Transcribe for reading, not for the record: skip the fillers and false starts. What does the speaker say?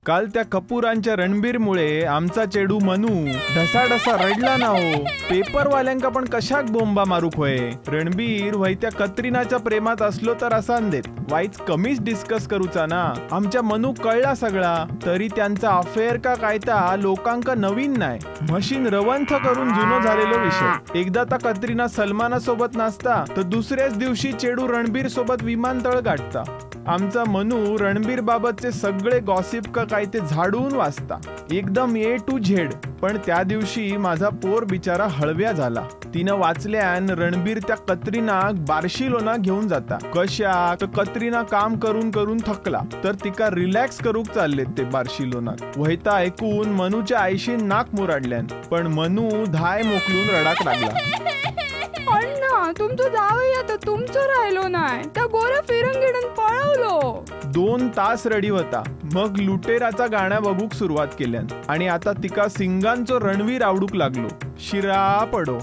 काल त्या कपूरांच्या रणबीरमुळे आमचा चेडू मनू ढसाढसा रडला ना हो. पेपरवाल्यांका पण कशाक बोंबा मारूक होय. रणबीर वय त्या कत्रिनाच्या प्रेमात असलो तर असान देत, वाईच कमीच डिस्कस करूचा ना. आमच्या मनू कळला सगळा, तरी त्यांचा अफेअर का कायता लोकांका नवीन नाही. मशीन रवंथ करून जुनो झालेलो विषय. एकदा त्या कत्रिना सलमाना सोबत नाचता तर दुसऱ्याच दिवशी चेडू रणबीर सोबत विमानतळ गाठता. आमचा मनू रणबीर बाबतचे सगळे गॉसिप का काय ते झाडून वाचता, एकदम A to Z. पण त्या दिवशी माझा पोर बिचारा हळव्या झाला. तिनं वाचल्यान रणबीर त्या कत्रिनाक बार्शिलोना घेऊन जाता. कशा तर कत्रिना काम करून करून थकला, तर तिका रिलॅक्स करूक चाललेत ते बार्शिलोनात. वैता ऐकून मनूच्या आईशी नाक मुराडल्यान, पण मनू धाय मोकलून रडाक लागला. अण्णा, तुमचं जावई आता तुमचं राहिलो नाही, त्या गोऱ्या फिरंगीडन पळवलो. 2 तास रडी होता. मग लुटेराचा गाण्या बघूक सुरुवात केल्यान आणि आता तिका सिंगांचो रणवीर आवडूक लागलो. शिरा पडो.